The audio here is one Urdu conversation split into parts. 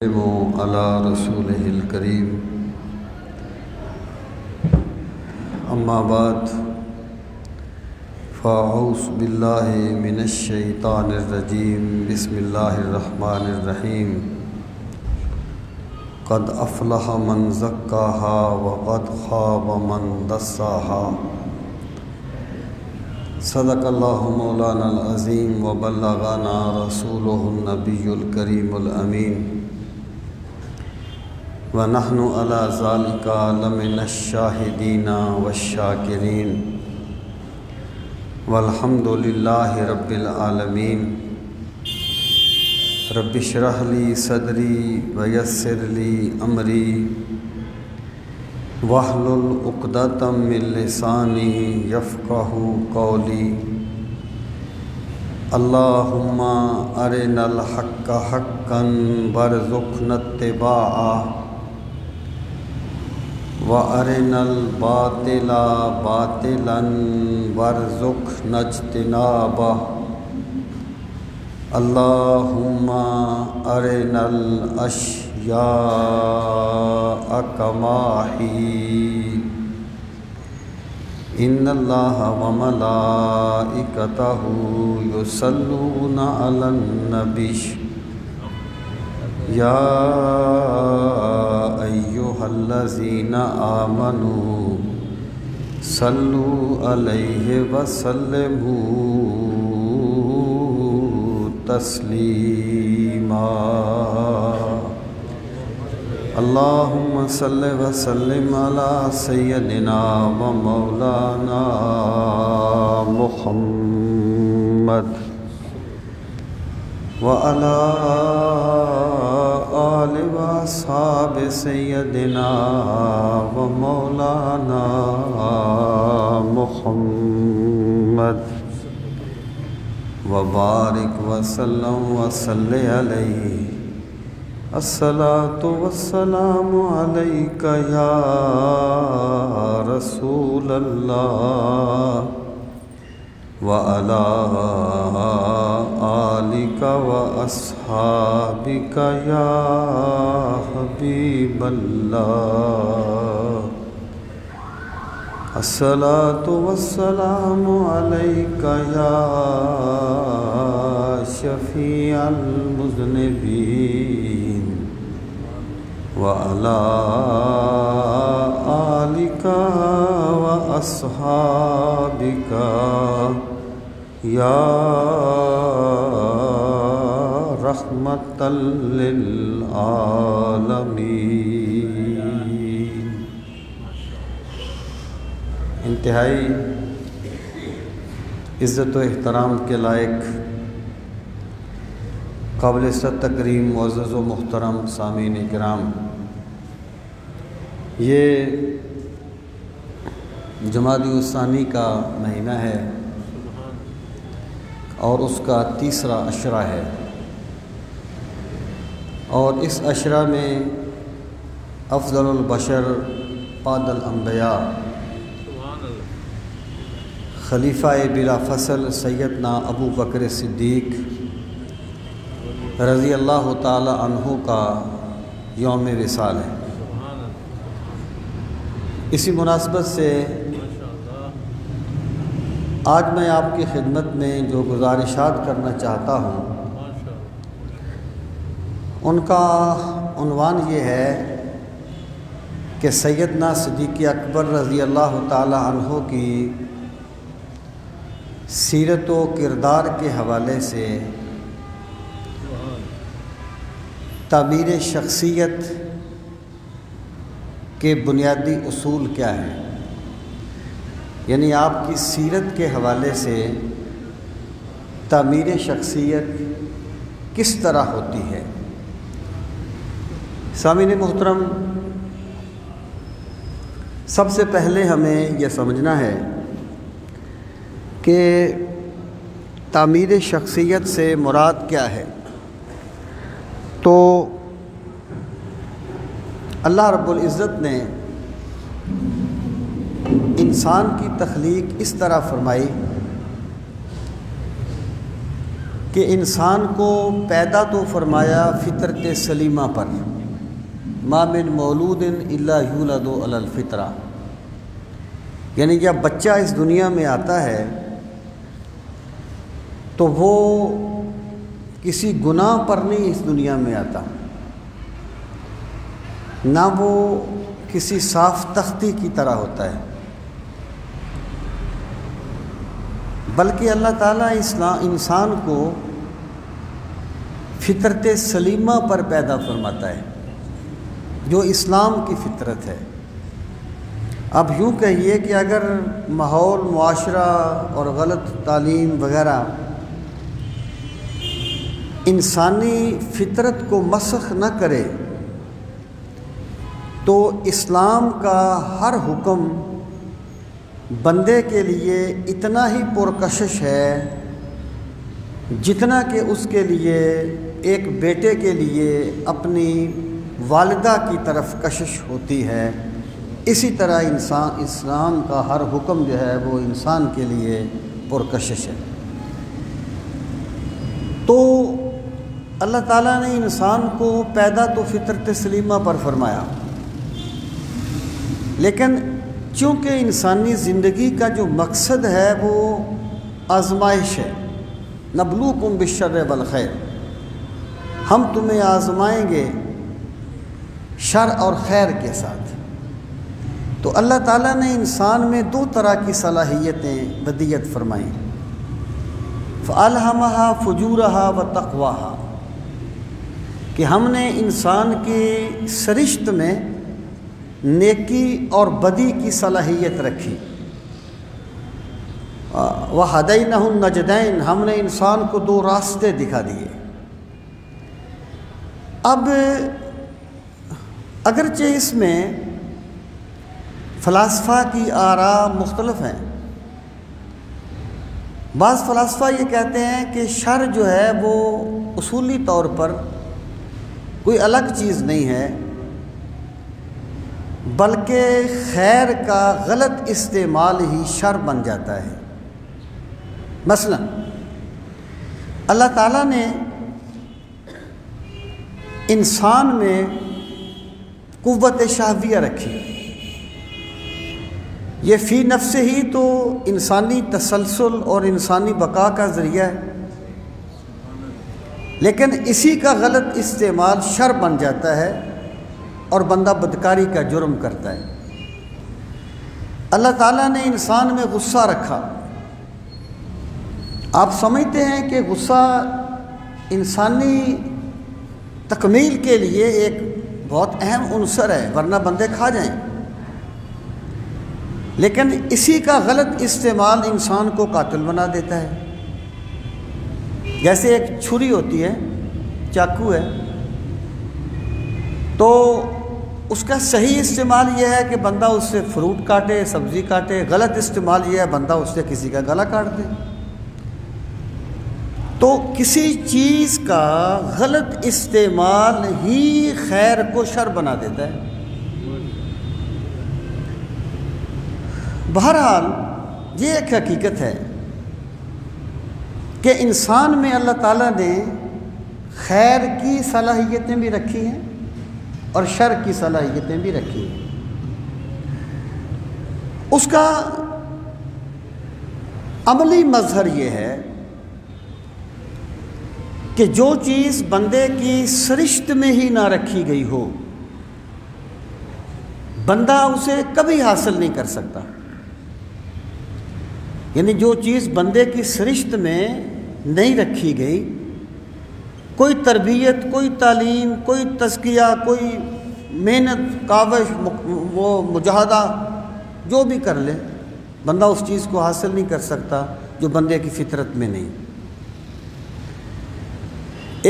على رسوله الكريم اما بعد فاعوذ باللہ من الشیطان الرجیم بسم اللہ الرحمن الرحیم قد افلح من زکاها وقد خاب من دساها صدق اللہ مولانا العظیم وبلغنا رسولہ النبی الکریم الامین وَنَحْنُ عَلَى ذَلِكَ لَمِنَ الشَّاهِدِينَ وَالشَّاكِرِينَ وَالْحَمْدُ لِلَّهِ رَبِّ الْعَالَمِينَ رَبِّ اشْرَحْ لِي صَدْرِي وَيَسِّرْ لِي أَمْرِي وَاحْلُلْ عُقْدَةً مِّن لِّسَانِي يَفْقَهُوا قَوْلِي اللهم أرنا الحق حقا وارزقنا اتباعه وَأَرِنَا الْبَاطِلَ بَاطِلًا وَارْزُقْنَا اجْتِنَابَهُ اللهم أرنا الأشياء كما هي إن الله وملائكته يصلون على النبي يا أيها الذين آمنوا صلوا عليه وسلموا تسليما اللهم صل وسلم على سيدنا ومولانا محمد وعلى آل وأصحاب سيدنا ومولانا محمد وبارك وسلم وصل عليه الصلاة والسلام عليك يا رسول الله وعلى آلك وأصحابك يا حبيب الله الصلاة والسلام عليك يا شفيع المذنبين وعلى آلك وأصحابك یا رحمت للعالمین۔ انتہائی عزت و احترام کے لائق قابل تکریم معزز و محترم سامعین کرام، یہ جمادی الثانی کا مہینہ ہے اور اس کا تیسرا عشرہ ہے، اور اس عشرہ میں افضل البشر بعد الانبیاء خلیفہ بلا فصل سیدنا ابو بکر صدیق رضی اللہ تعالی عنہ کا یوم وصال ہے۔ اسی مناسبت سے آج میں آپ کی خدمت میں جو گزارشات کرنا چاہتا ہوں ان کا عنوان یہ ہے کہ سیدنا صدیق اکبر رضی اللہ تعالی عنہ کی سیرت و کردار کے حوالے سے تعبیر شخصیت کے بنیادی اصول کیا ہیں، یعنی آپ کی سیرت کے حوالے سے تعمیر شخصیت کس طرح ہوتی ہے۔ سامعین محترم، سب سے پہلے ہمیں یہ سمجھنا ہے کہ تعمیر شخصیت سے مراد کیا ہے۔ تو اللہ رب العزت نے انسان کی تخلیق اس طرح فرمائی کہ انسان کو پیدا تو فرمایا فطرت سلیمہ پر، ما من مولود الا یولد علی الفطرہ، یعنی جب بچہ اس دنیا میں آتا ہے تو وہ کسی گناہ پر نہیں اس دنیا میں آتا، نہ وہ کسی صاف تختی کی طرح ہوتا ہے، بلکہ اللہ تعالیٰ انسان کو فطرت سلیمہ پر پیدا فرماتا ہے، جو اسلام کی فطرت ہے۔ اب یوں کہیے کہ اگر ماحول، معاشرہ اور غلط تعلیم وغیرہ انسانی فطرت کو مسخ نہ کرے تو اسلام کا ہر حکم بندے کے لیے اتنا ہی پرکشش ہے جتنا کہ اس کے لیے ایک بیٹے کے لیے اپنی والدہ کی طرف کشش ہوتی ہے، اسی طرح اسلام کا ہر حکم جو ہے وہ انسان کے لیے پرکشش ہے۔ تو اللہ تعالیٰ نے انسان کو پیدا تو فطرت سلیمہ پر فرمایا، لیکن چونکہ انسانی زندگی کا جو مقصد ہے وہ آزمائش ہے، نبلوکم بالشر والخیر، ہم تمہیں آزمائیں گے شر اور خیر کے ساتھ۔ تو اللہ تعالیٰ نے انسان میں دو طرح کی صلاحیتیں ودیت فرمائیں، فَأَلْهَمَهَا فُجُورَهَا وَتَقْوَاهَا، کہ ہم نے انسان کی سرشت میں نیکی اور بدی کی صلاحیت رکھی، وَهَدَيْنَهُ النَّجْدَيْنِ، ہم نے انسان کو دو راستے دکھا دیے۔ اب اگرچہ اس میں فلاسفہ کی آراء مختلف ہیں، بعض فلاسفہ یہ کہتے ہیں کہ شر جو ہے وہ اصولی طور پر کوئی الگ چیز نہیں ہے، بلکہ خیر کا غلط استعمال ہی شر بن جاتا ہے۔ مثلا اللہ تعالیٰ نے انسان میں قوت شہویہ رکھی، یہ فی نفس ہی تو انسانی تسلسل اور انسانی بقا کا ذریعہ ہے، لیکن اسی کا غلط استعمال شر بن جاتا ہے اور بندہ بدکاری کا جرم کرتا ہے۔ اللہ تعالیٰ نے انسان میں غصہ رکھا، آپ سمجھتے ہیں کہ غصہ انسانی تکمیل کے لیے ایک بہت اہم عنصر ہے، ورنہ بندے کھا جائیں، لیکن اسی کا غلط استعمال انسان کو قاتل بنا دیتا ہے۔ جیسے ایک چھری ہوتی ہے، چاقو ہے، تو اس کا صحیح استعمال یہ ہے کہ بندہ اس سے فروٹ کاٹے، سبزی کاٹے، غلط استعمال یہ ہے بندہ اس سے کسی کا گلا کاٹ دے۔ تو کسی چیز کا غلط استعمال ہی خیر کو شر بنا دیتا ہے۔ بہرحال یہ ایک حقیقت ہے کہ انسان میں اللہ تعالیٰ نے خیر کی صلاحیتیں بھی رکھی ہیں اور شر کی صلاحیتیں بھی رکھی ہیں۔ اس کا عملی مظہر یہ ہے کہ جو چیز بندے کی سرشت میں ہی نہ رکھی گئی ہو، بندہ اسے کبھی حاصل نہیں کر سکتا۔ یعنی جو چیز بندے کی سرشت میں نہیں رکھی گئی، کوئی تربیت، کوئی تعلیم، کوئی تزکیہ، کوئی محنت، کاوش، وہ مجاہدہ جو بھی کر لے، بندہ اس چیز کو حاصل نہیں کر سکتا جو بندے کی فطرت میں نہیں۔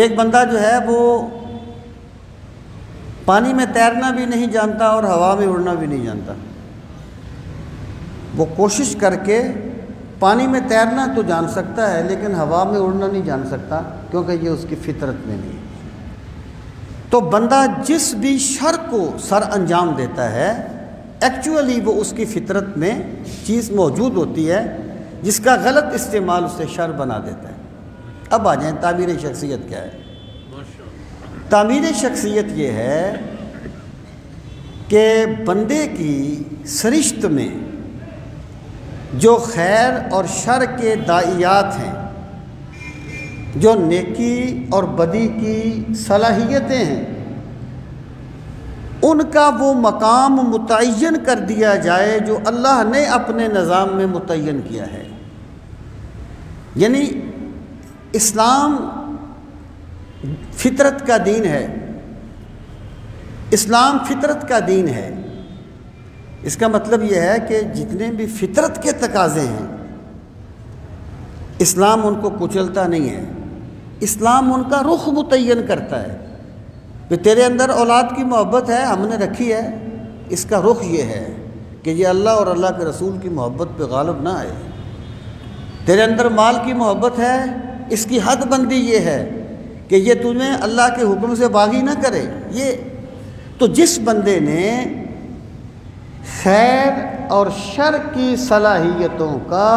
ایک بندہ جو ہے وہ پانی میں تیرنا بھی نہیں جانتا اور ہوا میں اڑنا بھی نہیں جانتا، وہ کوشش کر کے پانی میں تیرنا تو جان سکتا ہے لیکن ہوا میں اڑنا نہیں جان سکتا، کیونکہ یہ اس کی فطرت میں نہیں۔ تو بندہ جس بھی شر کو سر انجام دیتا ہے، ایکچولی وہ اس کی فطرت میں چیز موجود ہوتی ہے جس کا غلط استعمال اسے شر بنا دیتا ہے۔ اب آ جائیں تعمیر شخصیت کیا ہے۔ تعمیر شخصیت یہ ہے کہ بندے کی سرشت میں جو خیر اور شر کے داعیات ہیں، جو نیکی اور بدی کی صلاحیتیں ہیں، ان کا وہ مقام متعین کر دیا جائے جو اللہ نے اپنے نظام میں متعین کیا ہے۔ یعنی اسلام فطرت کا دین ہے، اسلام فطرت کا دین ہے۔ اس کا مطلب یہ ہے کہ جتنے بھی فطرت کے تقاضے ہیں اسلام ان کو کچلتا نہیں ہے، اسلام ان کا رخ متعین کرتا ہے کہ تیرے اندر اولاد کی محبت ہے، ہم نے رکھی ہے، اس کا رخ یہ ہے کہ یہ اللہ اور اللہ کے رسول کی محبت پہ غالب نہ آئے۔ تیرے اندر مال کی محبت ہے، اس کی حد بندی یہ ہے کہ یہ تمہیں اللہ کے حکم سے باغی نہ کرے۔ یہ تو جس بندے نے خیر اور شر کی صلاحیتوں کا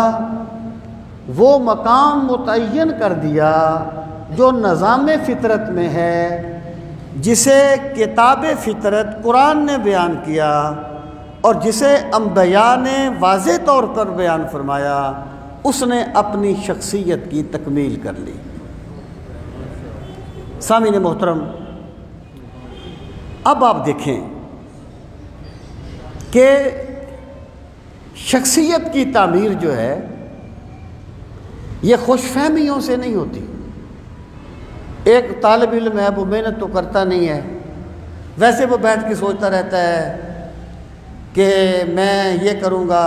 وہ مقام متعین کر دیا جو نظام فطرت میں ہے، جسے کتاب فطرت قرآن نے بیان کیا اور جسے انبیاء نے واضح طور پر بیان فرمایا، اس نے اپنی شخصیت کی تکمیل کر لی۔ سامعین محترم، اب آپ دیکھیں کہ شخصیت کی تعمیر جو ہے یہ خوش فہمیوں سے نہیں ہوتی۔ ایک طالب علم ہے، وہ محنت تو کرتا نہیں ہے، ویسے وہ بیٹھ کے سوچتا رہتا ہے کہ میں یہ کروں گا،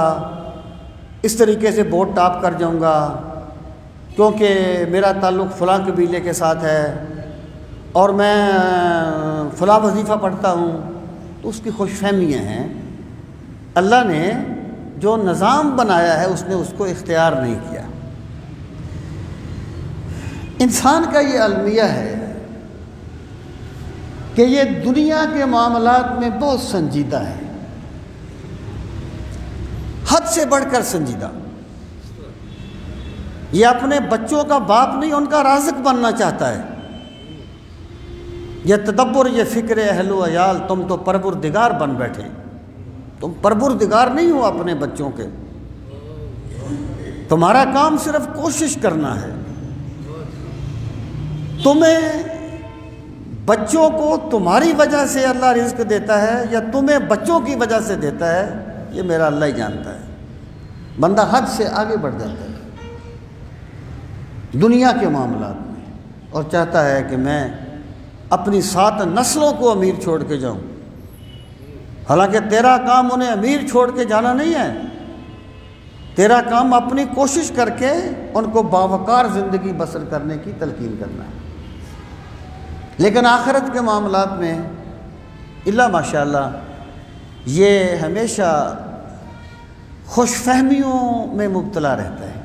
اس طریقے سے بورڈ ٹاپ کر جاؤں گا کیونکہ میرا تعلق فلاں قبیلے کے ساتھ ہے اور میں فلاں وظیفہ پڑھتا ہوں، تو اس کی خوش فہمیاں ہیں۔ اللہ نے جو نظام بنایا ہے اس نے اس کو اختیار نہیں کیا۔ انسان کا یہ المیہ ہے کہ یہ دنیا کے معاملات میں بہت سنجیدہ ہے، حد سے بڑھ کر سنجیدہ۔ یہ اپنے بچوں کا باپ نہیں، ان کا رازق بننا چاہتا ہے۔ یہ تدبر، یہ فکر اہل و عیال، تم تو پروردگار بن بیٹھے، تم پروردگار نہیں ہو اپنے بچوں کے، تمہارا کام صرف کوشش کرنا ہے۔ تمہیں بچوں کو تمہاری وجہ سے اللہ رزق دیتا ہے یا تمہیں بچوں کی وجہ سے دیتا ہے، یہ میرا اللہ ہی جانتا ہے۔ بندہ حد سے آگے بڑھ جاتا ہے دنیا کے معاملات میں اور چاہتا ہے کہ میں اپنی 7 نسلوں کو امیر چھوڑ کے جاؤں، حالانکہ تیرا کام انہیں امیر چھوڑ کے جانا نہیں ہے، تیرا کام اپنی کوشش کر کے ان کو باوقار زندگی بسر کرنے کی تلقین کرنا ہے۔ لیکن آخرت کے معاملات میں اللہ ماشاءاللہ یہ ہمیشہ خوش فہمیوں میں مبتلا رہتا ہے،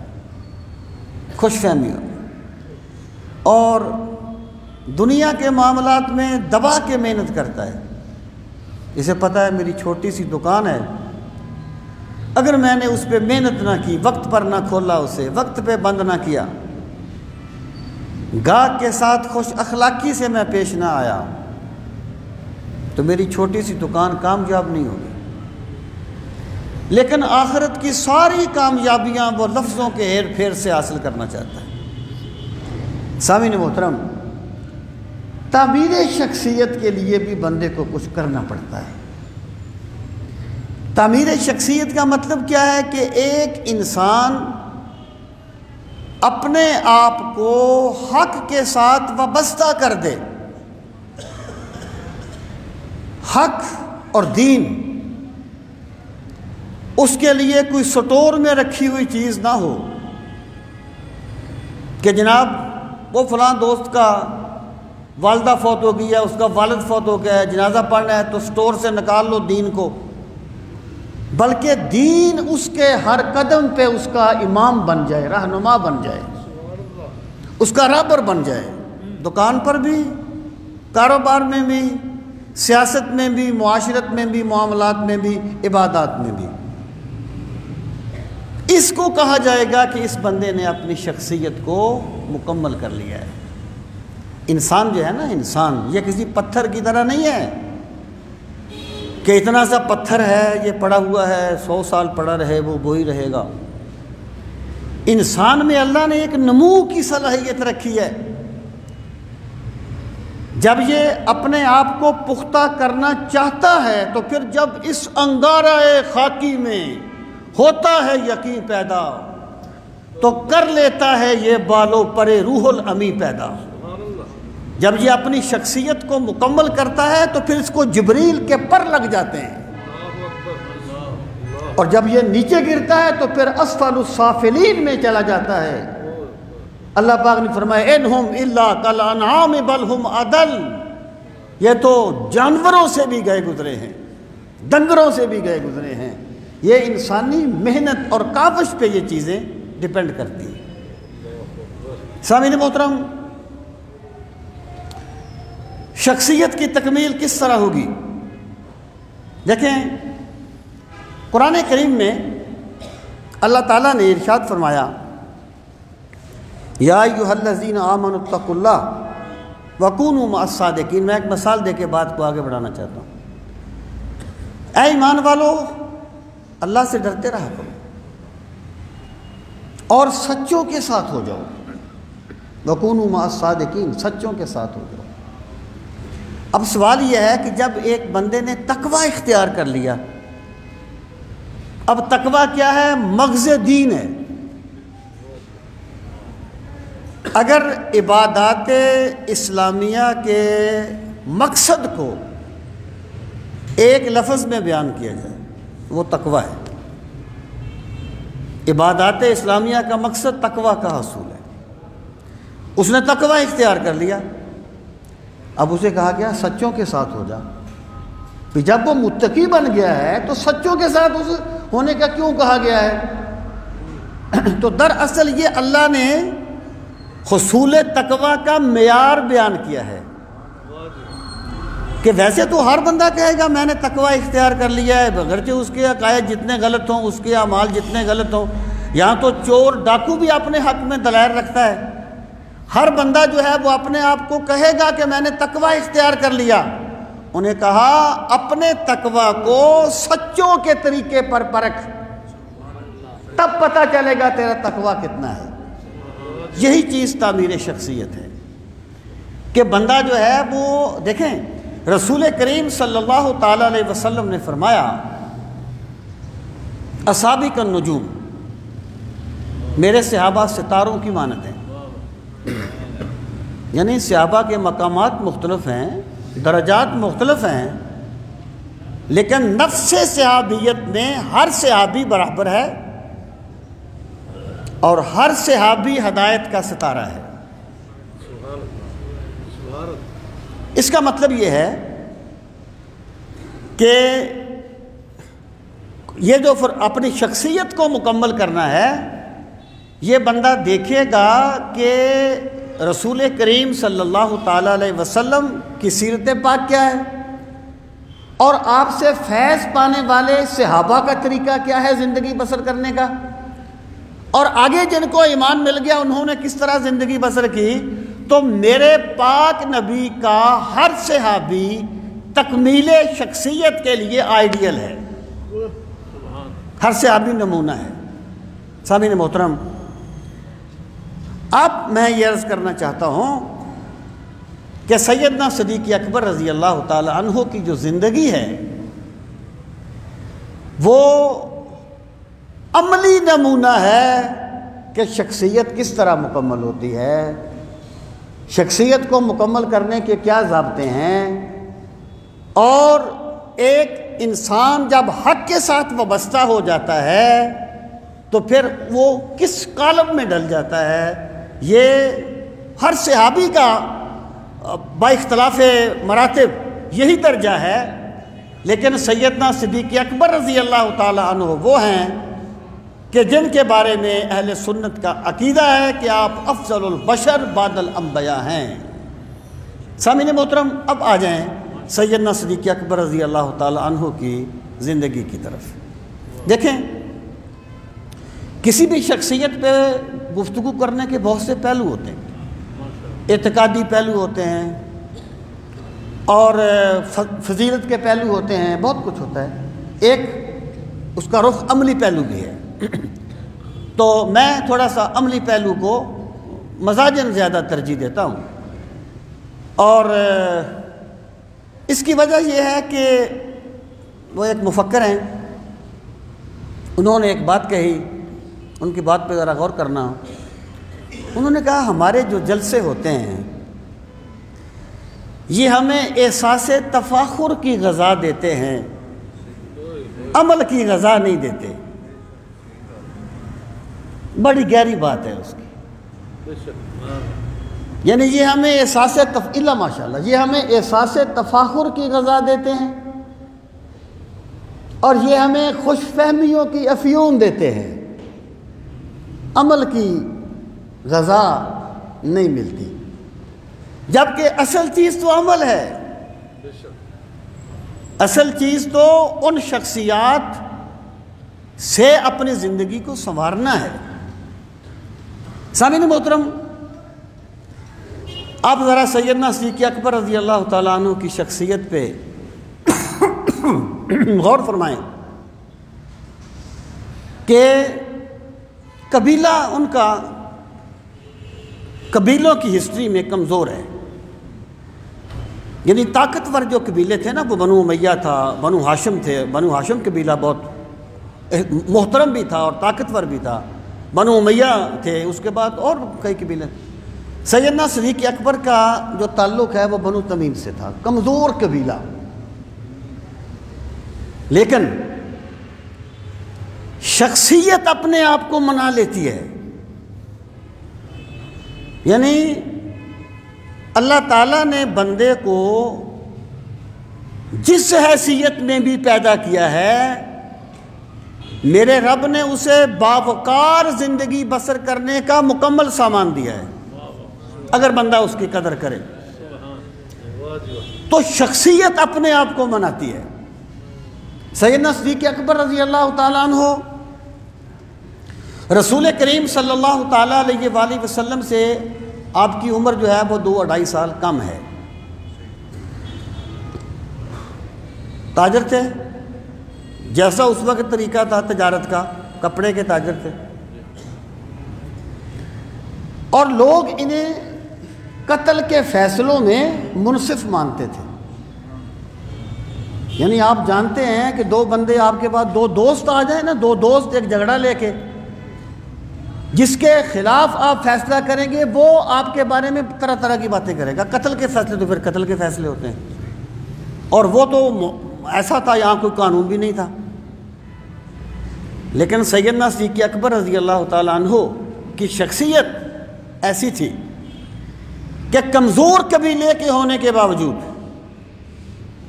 خوش فہمیوں، اور دنیا کے معاملات میں دبا کے محنت کرتا ہے۔ اسے پتہ ہے میری چھوٹی سی دکان ہے، اگر میں نے اس پہ محنت نہ کی، وقت پر نہ کھولا، اسے وقت پہ بند نہ کیا، گاہک کے ساتھ خوش اخلاقی سے میں پیش نہ آیا، تو میری چھوٹی سی دکان کامیاب نہیں ہوگی۔ لیکن آخرت کی ساری کامیابیاں وہ لفظوں کے ہیر پھیر سے حاصل کرنا چاہتا ہے۔ سامعین محترم، تعمیر شخصیت کے لیے بھی بندے کو کچھ کرنا پڑتا ہے۔ تعمیر شخصیت کا مطلب کیا ہے کہ ایک انسان اپنے آپ کو حق کے ساتھ وابستہ کر دے، حق اور دین اس کے لیے کوئی سٹور میں رکھی ہوئی چیز نہ ہو کہ جناب وہ فلاں دوست کا والدہ فوت ہو گئی ہے، اس کا والد فوت ہو گیا ہے، جنازہ پڑھنا ہے تو سٹور سے نکال لو دین کو، بلکہ دین اس کے ہر قدم پہ اس کا امام بن جائے، رہنما بن جائے، اس کا رہبر بن جائے، دکان پر بھی، کاروبار میں بھی، سیاست میں بھی، معاشرت میں بھی، معاملات میں بھی، عبادات میں بھی۔ اس کو کہا جائے گا کہ اس بندے نے اپنی شخصیت کو مکمل کر لیا ہے۔ انسان جو ہے نا، انسان یہ کسی پتھر کی طرح نہیں ہے کہ اتنا سا پتھر ہے، یہ پڑا ہوا ہے، 100 سال پڑا رہے وہ وہی رہے گا۔ انسان میں اللہ نے ایک نمو کی صلاحیت رکھی ہے۔ جب یہ اپنے آپ کو پختہ کرنا چاہتا ہے تو پھر جب اس انگارہ خاکی میں ہوتا ہے یقین پیدا، تو کر لیتا ہے یہ بالوں پر روح الامی پیدا۔ جب یہ اپنی شخصیت کو مکمل کرتا ہے تو پھر اس کو جبریل کے پر لگ جاتے ہیں، اور جب یہ نیچے گرتا ہے تو پھر اسفل السافلین میں چلا جاتا ہے۔ اللہ پاک نے فرمایا انہم الا کالانعام بل ہم اضل، یہ تو جانوروں سے بھی گئے گزرے ہیں، ڈنگروں سے بھی گئے گزرے ہیں۔ یہ انسانی محنت اور کاوش پہ یہ چیزیں ڈیپینڈ کرتی ہیں۔ سامعین محترم، شخصیت کی تکمیل کس طرح ہوگی؟ دیکھیں قرآن کریم میں اللہ تعالیٰ نے ارشاد فرمایا یا ایھا الذین آمنوا اتقوا اللہ وکونوا مع الصادقین۔ میں ایک مثال دے کے بات کو آگے بڑھانا چاہتا ہوں۔ اے ایمان والو، اللہ سے ڈرتے رہا کرو اور سچوں کے ساتھ ہو جاؤ۔ وکونوا مع الصادقین، سچوں کے ساتھ ہو جاؤ۔ اب سوال یہ ہے کہ جب ایک بندے نے تقوی اختیار کر لیا، اب تقوی کیا ہے؟ مغز دین ہے۔ اگر عبادات اسلامیہ کے مقصد کو ایک لفظ میں بیان کیا جائے وہ تقوی ہے۔ عبادات اسلامیہ کا مقصد تقوی کا حصول ہے۔ اس نے تقوی اختیار کر لیا، اب اسے کہا گیا سچوں کے ساتھ ہو جا۔ پھر جب وہ متقی بن گیا ہے تو سچوں کے ساتھ اس ہونے کا کیوں کہا گیا ہے؟ تو دراصل یہ اللہ نے حصول تقوی کا معیار بیان کیا ہے کہ ویسے تو ہر بندہ کہے گا میں نے تقوی اختیار کر لیا ہے، اگرچہ اس کے عقائد جتنے غلط ہوں، اس کے اعمال جتنے غلط ہوں۔ یہاں تو چور ڈاکو بھی اپنے حق میں دلائل رکھتا ہے۔ ہر بندہ جو ہے وہ اپنے آپ کو کہے گا کہ میں نے تقوی اختیار کر لیا۔ انہیں کہا اپنے تقوی کو سچوں کے طریقے پر پرکھ، تب پتہ چلے گا تیرا تقوی کتنا ہے۔ یہی چیز تعمیر شخصیت ہے کہ بندہ جو ہے وہ دیکھیں، رسول کریم صلی اللہ تعالیٰ علیہ وسلم نے فرمایا اصحابی کالنجوم، میرے صحابہ ستاروں کی مانند ہیں۔ یعنی صحابہ کے مقامات مختلف ہیں، درجات مختلف ہیں، لیکن نفس صحابیت میں ہر صحابی برابر ہے اور ہر صحابی ہدایت کا ستارہ ہے۔ اس کا مطلب یہ ہے کہ یہ جو اپنی شخصیت کو مکمل کرنا ہے، یہ بندہ دیکھے گا کہ رسول کریم صلی اللہ تعالیٰ علیہ وسلم کی سیرت پاک کیا ہے، اور آپ سے فیض پانے والے صحابہ کا طریقہ کیا ہے زندگی بسر کرنے کا، اور آگے جن کو ایمان مل گیا انہوں نے کس طرح زندگی بسر کی۔ تو میرے پاک نبی کا ہر صحابی تکمیل شخصیت کے لیے آئیڈیل ہے، ہر صحابی نمونہ ہے۔ سامعین محترم، اب میں یہ عرض کرنا چاہتا ہوں کہ سیدنا صدیق اکبر رضی اللہ تعالی عنہ کی جو زندگی ہے وہ عملی نمونہ ہے کہ شخصیت کس طرح مکمل ہوتی ہے، شخصیت کو مکمل کرنے کے کیا ضابطے ہیں، اور ایک انسان جب حق کے ساتھ وابستہ ہو جاتا ہے تو پھر وہ کس کالم میں ڈل جاتا ہے۔ یہ ہر صحابی کا با اختلاف مراتب یہی درجہ ہے، لیکن سیدنا صدیق اکبر رضی اللہ تعالی عنہ وہ ہیں کہ جن کے بارے میں اہل سنت کا عقیدہ ہے کہ آپ افضل البشر بعد الانبیاء ہیں۔ سامعین محترم، اب آ جائیں سیدنا صدیق اکبر رضی اللہ تعالی عنہ کی زندگی کی طرف۔ دیکھیں کسی بھی شخصیت پہ گفتگو کرنے کے بہت سے پہلو ہوتے ہیں، اعتقادی پہلو ہوتے ہیں اور فضیلت کے پہلو ہوتے ہیں، بہت کچھ ہوتا ہے، ایک اس کا رخ عملی پہلو بھی ہے۔ تو میں تھوڑا سا عملی پہلو کو مزاجاً زیادہ ترجیح دیتا ہوں، اور اس کی وجہ یہ ہے کہ وہ ایک مفکر ہیں، انہوں نے ایک بات کہی، ان کی بات پہ ذرا غور کرنا۔ انہوں نے کہا ہمارے جو جلسے ہوتے ہیں یہ ہمیں احساس تفاخر کی غذا دیتے ہیں، عمل کی غذا نہیں دیتے۔ بڑی گہری بات ہے اس کی، یعنی یہ ہمیں احساس ماشاءاللہ یہ ہمیں احساس تفاخر کی غذا دیتے ہیں، اور یہ ہمیں خوش فہمیوں کی افیون دیتے ہیں، عمل کی غذا نہیں ملتی، جبکہ اصل چیز تو عمل ہے۔ اصل چیز تو ان شخصیات سے اپنی زندگی کو سنوارنا ہے۔ سامعین محترم، آپ ذرا سیدنا صدیق اکبر رضی اللہ تعالیٰ عنہ کی شخصیت پہ غور فرمائیں کہ قبیلہ ان کا قبیلوں کی ہسٹری میں کمزور ہے، یعنی طاقتور جو قبیلے تھے نا، وہ بنو امیہ تھا، بنو ہاشم تھے، بنو ہاشم قبیلہ بہت محترم بھی تھا اور طاقتور بھی تھا، بنو امیہ تھے، اس کے بعد اور کئی قبیلے۔ سیدنا صدیق اکبر کا جو تعلق ہے وہ بنو تمیم سے تھا، کمزور قبیلہ، لیکن شخصیت اپنے آپ کو منا لیتی ہے۔ یعنی اللہ تعالیٰ نے بندے کو جس حیثیت میں بھی پیدا کیا ہے، میرے رب نے اسے باوقار زندگی بسر کرنے کا مکمل سامان دیا ہے، اگر بندہ اس کی قدر کرے تو شخصیت اپنے آپ کو مناتی ہے۔ سیدنا صدیق اکبر رضی اللہ تعالیٰ عنہ رسول کریم صلی اللہ تعالیٰ علیہ وآلہ وسلم سے آپ کی عمر جو ہے وہ 2-2.5 سال کم ہے۔ تاجر تھے، جیسا اس وقت طریقہ تھا تجارت کا، کپڑے کے تاجر تھے، اور لوگ انہیں قتل کے فیصلوں میں منصف مانتے تھے۔ یعنی آپ جانتے ہیں کہ 2 بندے آپ کے پاس، 2 دوست آ جائیں نا، 2 دوست ایک جھگڑا لے کے، جس کے خلاف آپ فیصلہ کریں گے وہ آپ کے بارے میں طرح طرح کی باتیں کرے گا۔ قتل کے فیصلے تو پھر قتل کے فیصلے ہوتے ہیں، اور وہ تو ایسا تھا یہاں کوئی قانون بھی نہیں تھا۔ لیکن سیدنا صدیق اکبر رضی اللہ تعالیٰ عنہ کی شخصیت ایسی تھی کہ کمزور قبیلے کے ہونے کے باوجود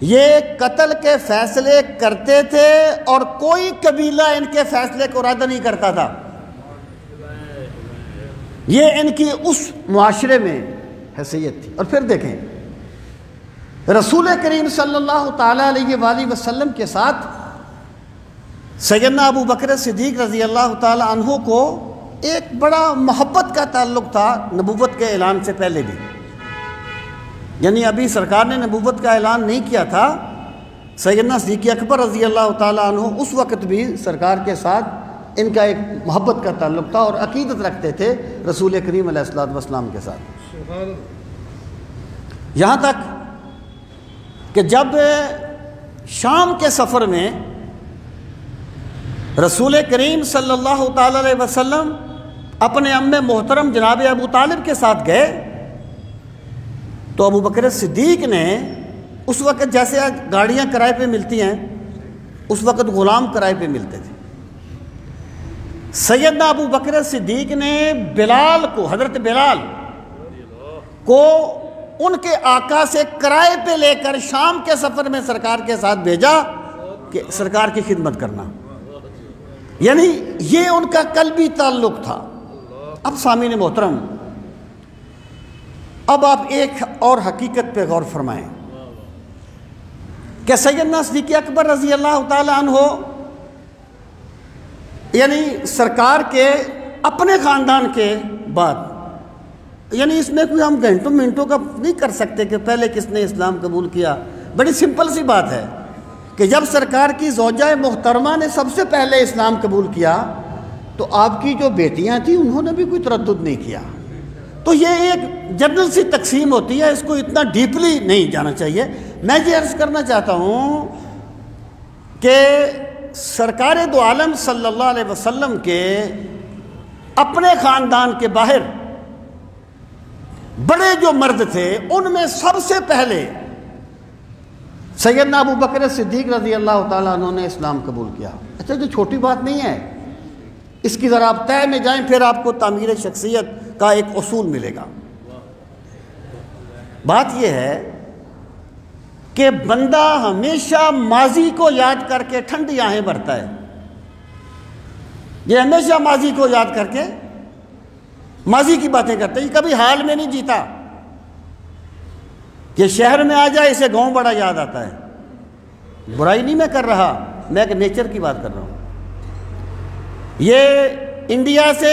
یہ قتل کے فیصلے کرتے تھے، اور کوئی قبیلہ ان کے فیصلے کو رد نہیں کرتا تھا۔ یہ ان کی اس معاشرے میں حیثیت تھی۔ اور پھر دیکھیں رسول کریم صلی اللہ تعالیٰ علیہ وآلہ وسلم کے ساتھ سیدنا ابو بکر صدیق رضی اللہ تعالیٰ عنہ کو ایک بڑا محبت کا تعلق تھا نبوت کے اعلان سے پہلے بھی، یعنی ابھی سرکار نے نبوت کا اعلان نہیں کیا تھا، سیدنا صدیق اکبر رضی اللہ تعالیٰ عنہ اس وقت بھی سرکار کے ساتھ ان کا ایک محبت کا تعلق تھا، اور عقیدت رکھتے تھے رسول کریم علیہ الصلوۃ والسلام کے ساتھ، یہاں تک کہ جب شام کے سفر میں رسول کریم صلی اللہ تعالی علیہ وسلم اپنے ام محترم جناب ابو طالب کے ساتھ گئے، تو ابو بکر صدیق نے اس وقت جیسے آج گاڑیاں کرائے پہ ملتی ہیں، اس وقت غلام کرائے پہ ملتے تھے، سیدنا ابو بکر صدیق نے بلال کو، حضرت بلال کو ان کے آقا سے کرائے پہ لے کر شام کے سفر میں سرکار کے ساتھ بھیجا کہ سرکار کی خدمت کرنا، یعنی یہ ان کا قلبی تعلق تھا۔ اب سامعین محترم، اب آپ ایک اور حقیقت پہ غور فرمائیں کہ سیدنا صدیق اکبر رضی اللہ تعالی عنہ یعنی سرکار کے اپنے خاندان کے بعد، یعنی اس میں کوئی ہم گھنٹوں منٹوں کا نہیں کر سکتے کہ پہلے کس نے اسلام قبول کیا. بڑی سمپل سی بات ہے کہ جب سرکار کی زوجہ محترمہ نے سب سے پہلے اسلام قبول کیا تو آپ کی جو بیٹیاں تھیں انہوں نے بھی کوئی تردد نہیں کیا. تو یہ ایک جنرل سی تقسیم ہوتی ہے، اس کو اتنا ڈیپلی نہیں جانا چاہیے. میں یہ عرض کرنا چاہتا ہوں کہ سرکار دو عالم صلی اللہ علیہ وسلم کے اپنے خاندان کے باہر بڑے جو مرد تھے ان میں سب سے پہلے سیدنا ابو بکر صدیق رضی اللہ تعالیٰ عنہ نے اسلام قبول کیا. اچھا جو چھوٹی بات نہیں ہے، اس کی ذرا آپ طے میں جائیں پھر آپ کو تعمیر شخصیت کا ایک اصول ملے گا. بات یہ ہے کہ بندہ ہمیشہ ماضی کو یاد کر کے ٹھنڈی آہیں بھرتا ہے. یہ ہمیشہ ماضی کو یاد کر کے ماضی کی باتیں کرتے ہیں. یہ کبھی حال میں نہیں جیتا. یہ شہر میں آ جائے اسے گاؤں بڑا یاد آتا ہے. برائی نہیں میں کر رہا، میں ایک نیچر کی بات کر رہا ہوں. یہ انڈیا سے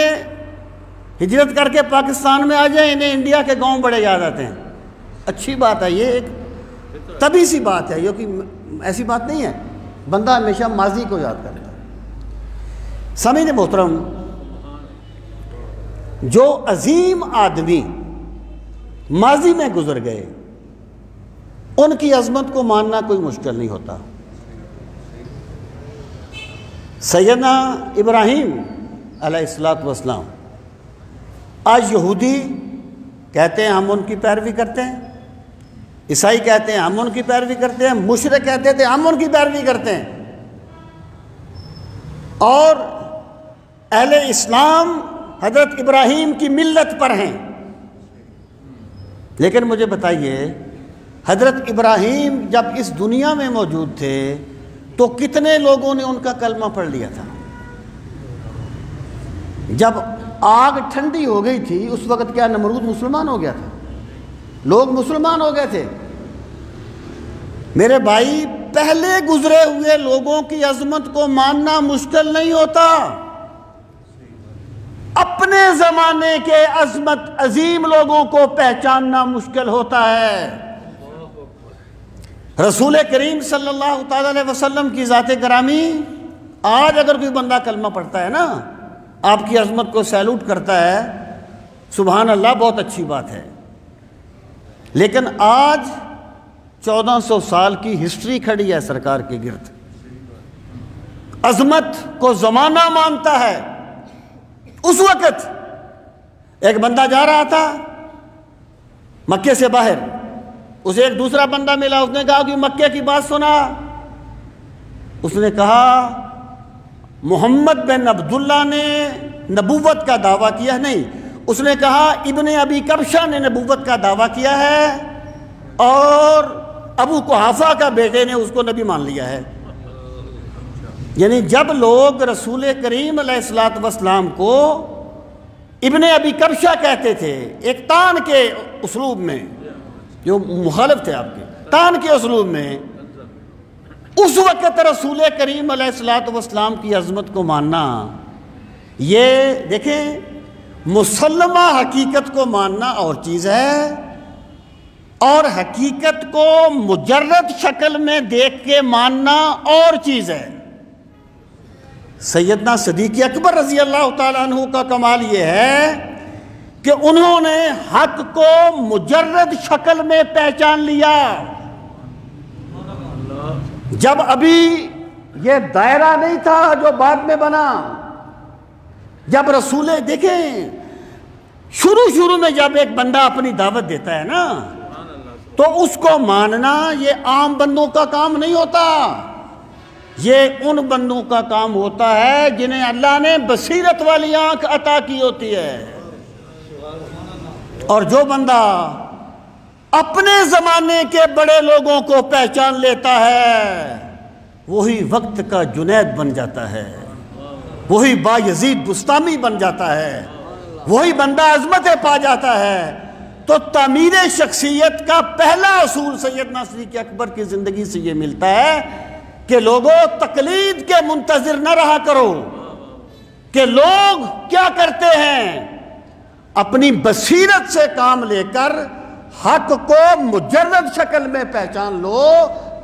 ہجرت کر کے پاکستان میں آ جائیں انہیں انڈیا کے گاؤں بڑے یاد آتے ہیں. اچھی بات ہے، یہ ایک طبی سی بات ہے، یہ کہ ایسی بات نہیں ہے. بندہ ہمیشہ ماضی کو یاد کرتا ہے. سامعین محترم، جو عظیم آدمی ماضی میں گزر گئے ان کی عظمت کو ماننا کوئی مشکل نہیں ہوتا. سیدنا ابراہیم علیہ السلام، آج یہودی کہتے ہیں ہم ان کی پیروی کرتے ہیں، عیسائی کہتے ہیں ہم ان کی پیروی کرتے ہیں، مشرک کہتے تھے ہم ان کی پیروی کرتے ہیں، اور اہل اسلام حضرت ابراہیم کی ملت پر ہیں. لیکن مجھے بتائیے حضرت ابراہیم جب اس دنیا میں موجود تھے تو کتنے لوگوں نے ان کا کلمہ پڑھ لیا تھا؟ جب آگ ٹھنڈی ہو گئی تھی اس وقت کیا نمرود مسلمان ہو گیا تھا؟ لوگ مسلمان ہو گئے تھے. میرے بھائی، پہلے گزرے ہوئے لوگوں کی عظمت کو ماننا مشکل نہیں ہوتا، اپنے زمانے کے عظمت عظیم لوگوں کو پہچاننا مشکل ہوتا ہے. رسول کریم صلی اللہ تعالی علیہ وسلم کی ذات گرامی، آج اگر کوئی بندہ کلمہ پڑھتا ہے نا، آپ کی عظمت کو سیلوٹ کرتا ہے، سبحان اللہ، بہت اچھی بات ہے. لیکن آج 1400 سال کی ہسٹری کھڑی ہے سرکار کے گرد. عظمت کو زمانہ مانتا ہے. اس وقت ایک بندہ جا رہا تھا مکے سے باہر، اسے ایک دوسرا بندہ ملا، اس نے کہا کہ مکے کی بات سنا. اس نے کہا محمد بن عبداللہ نے نبوت کا دعویٰ کیا. نہیں، اس نے کہا ابن ابی کبشہ نے نبوت کا دعویٰ کیا ہے اور ابو قحافہ کا بیٹے نے اس کو نبی مان لیا ہے. یعنی جب لوگ رسول کریم علیہ السلام کو ابن ابی کبشہ کہتے تھے، ایک تان کے اسلوب میں، جو مخالف تھے آپ کے تان کے اسلوب میں، اس وقت رسول کریم علیہ السلام کی عظمت کو ماننا، یہ دیکھیں مسلمہ حقیقت کو ماننا اور چیز ہے، اور حقیقت کو مجرد شکل میں دیکھ کے ماننا اور چیز ہے. سیدنا صدیق اکبر رضی اللہ تعالیٰ عنہ کا کمال یہ ہے کہ انہوں نے حق کو مجرد شکل میں پہچان لیا. جب ابھی یہ دائرہ نہیں تھا جو بعد میں بنا، جب رسول، دیکھیں شروع میں جب ایک بندہ اپنی دعوت دیتا ہے نا تو اس کو ماننا یہ عام بندوں کا کام نہیں ہوتا، یہ ان بندوں کا کام ہوتا ہے جنہیں اللہ نے بصیرت والی آنکھ عطا کی ہوتی ہے. اور جو بندہ اپنے زمانے کے بڑے لوگوں کو پہچان لیتا ہے وہی وقت کا جنید بن جاتا ہے، وہی بایزید بستامی بن جاتا ہے، وہی بندہ عظمتیں پا جاتا ہے. تو تعمیر شخصیت کا پہلا اصول سیدنا صدیق اکبر کی زندگی سے یہ ملتا ہے کہ لوگوں تقلید کے منتظر نہ رہا کرو، کہ لوگ کیا کرتے ہیں، اپنی بصیرت سے کام لے کر حق کو مجرد شکل میں پہچان لو،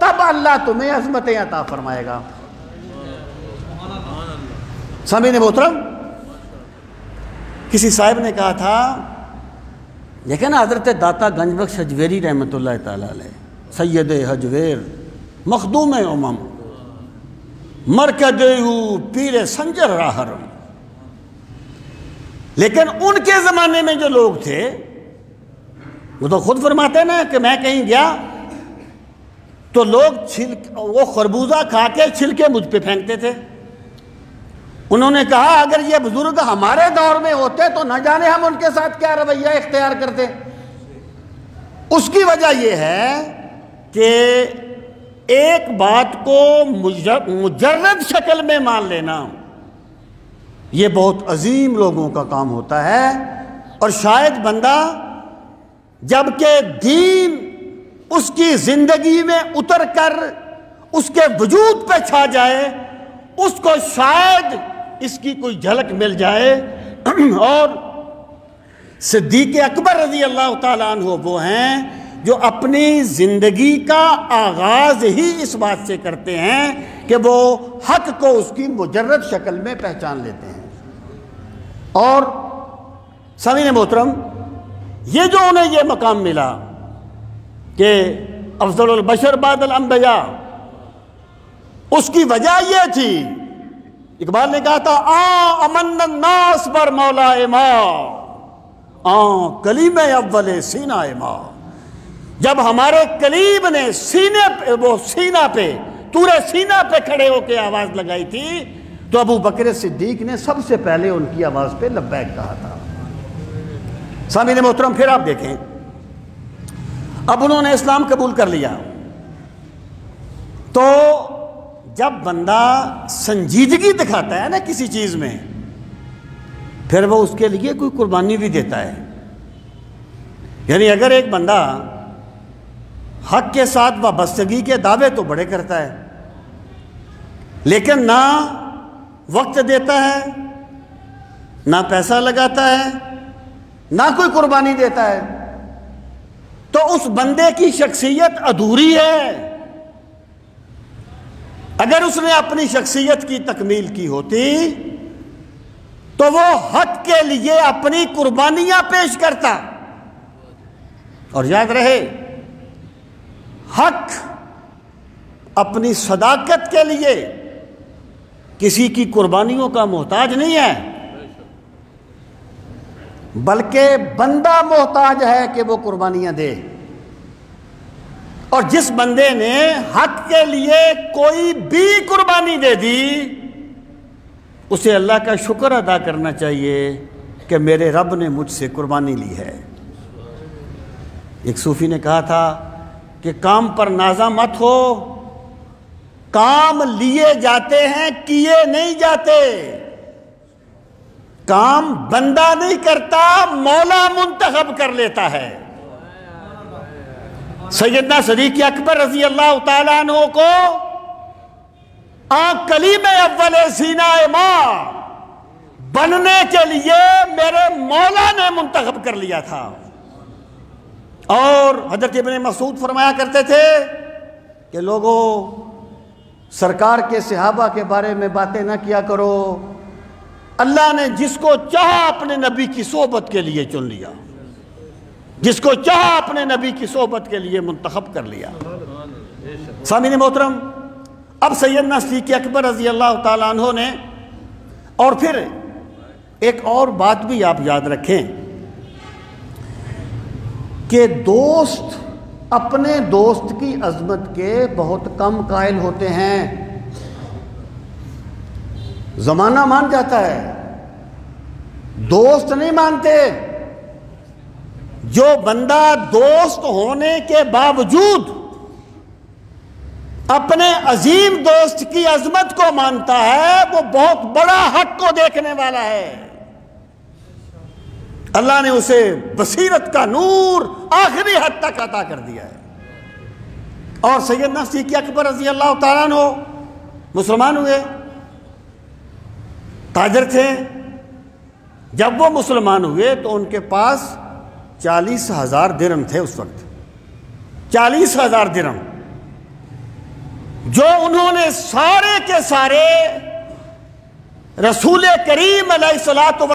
تب اللہ تمہیں عظمتیں عطا فرمائے گا۔ سامعین محترم، کسی صاحب نے کہا تھا، لیکن حضرت داتا گنج بخش حجویری رحمۃ اللہ تعالی علیہ، سید حجویر مخدوم امم مرکد پیر سنجر راہرم، لیکن ان کے زمانے میں جو لوگ تھے وہ تو خود فرماتے ہیں نا کہ میں کہیں گیا تو لوگ وہ خربوزہ کھا کے چھلکے مجھ پہ پھینکتے تھے۔ انہوں نے کہا اگر یہ بزرگ ہمارے دور میں ہوتے تو نہ جانے ہم ان کے ساتھ کیا رویہ اختیار کرتے۔ اس کی وجہ یہ ہے کہ ایک بات کو مجرد شکل میں مان لینا یہ بہت عظیم لوگوں کا کام ہوتا ہے، اور شاید بندہ جب کہ دین اس کی زندگی میں اتر کر اس کے وجود پہ چھا جائے، اس کو شاید اس کی کوئی جھلک مل جائے۔ اور صدیق اکبر رضی اللہ تعالیٰ عنہ وہ ہیں جو اپنی زندگی کا آغاز ہی اس بات سے کرتے ہیں کہ وہ حق کو اس کی مجرد شکل میں پہچان لیتے ہیں۔ اور سامعین محترم، یہ جو انہیں یہ مقام ملا کہ افضل البشر بعد الانبیاء، اس کی وجہ یہ تھی، اقبال نے کہا تھا امن الناس بر مولا ماں کلیم اول سینہ ماں، جب ہمارے کلیم نے سینہ پہ طور سینہ پہ کھڑے ہو کے آواز لگائی تھی تو ابو بکر صدیق نے سب سے پہلے ان کی آواز پہ لبیک کہا تھا۔ سامعین محترم، پھر آپ دیکھیں، اب انہوں نے اسلام قبول کر لیا تو جب بندہ سنجیدگی دکھاتا ہے نا کسی چیز میں، پھر وہ اس کے لیے کوئی قربانی بھی دیتا ہے۔ یعنی اگر ایک بندہ حق کے ساتھ وابستگی کے دعوے تو بڑے کرتا ہے، لیکن نہ وقت دیتا ہے، نہ پیسہ لگاتا ہے، نہ کوئی قربانی دیتا ہے، تو اس بندے کی شخصیت ادھوری ہے۔ اگر اس نے اپنی شخصیت کی تکمیل کی ہوتی تو وہ حق کے لیے اپنی قربانیاں پیش کرتا۔ اور یاد رہے، حق اپنی صداقت کے لیے کسی کی قربانیوں کا محتاج نہیں ہے، بلکہ بندہ محتاج ہے کہ وہ قربانیاں دے۔ اور جس بندے نے حق کے لیے کوئی بھی قربانی دے دی، اسے اللہ کا شکر ادا کرنا چاہیے کہ میرے رب نے مجھ سے قربانی لی ہے۔ ایک صوفی نے کہا تھا کہ کام پر نازا مت ہو، کام لیے جاتے ہیں کیے نہیں جاتے، کام بندہ نہیں کرتا مولا منتخب کر لیتا ہے۔ سیدنا صدیق اکبر رضی اللہ تعالیٰ عنہ کو کلیم اول سینہ ماں بننے کے لیے میرے مولا نے منتخب کر لیا تھا۔ اور حضرت ابن مسعود فرمایا کرتے تھے کہ لوگوں سرکار کے صحابہ کے بارے میں باتیں نہ کیا کرو، اللہ نے جس کو چاہا اپنے نبی کی صحبت کے لیے چن لیا، جس کو چاہا اپنے نبی کی صحبت کے لیے منتخب کر لیا۔ سامعین محترم، اب سیدنا صدیق اکبر رضی اللہ تعالیٰ عنہ نے، اور پھر ایک اور بات بھی آپ یاد رکھیں کہ دوست اپنے دوست کی عظمت کے بہت کم قائل ہوتے ہیں۔ زمانہ مان جاتا ہے، دوست نہیں مانتے۔ جو بندہ دوست ہونے کے باوجود اپنے عظیم دوست کی عظمت کو مانتا ہے، وہ بہت بڑا حق کو دیکھنے والا ہے۔ اللہ نے اسے بصیرت کا نور آخری حد تک عطا کر دیا ہے۔ اور سیدنا صدیق اکبر رضی اللہ تعالیٰ عنہ مسلمان ہوئے، تاجر تھے، جب وہ مسلمان ہوئے تو ان کے پاس 40,000 درہم تھے اس وقت، 40,000 درہم، جو انہوں نے سارے کے سارے رسول کریم علیہ الصلوۃ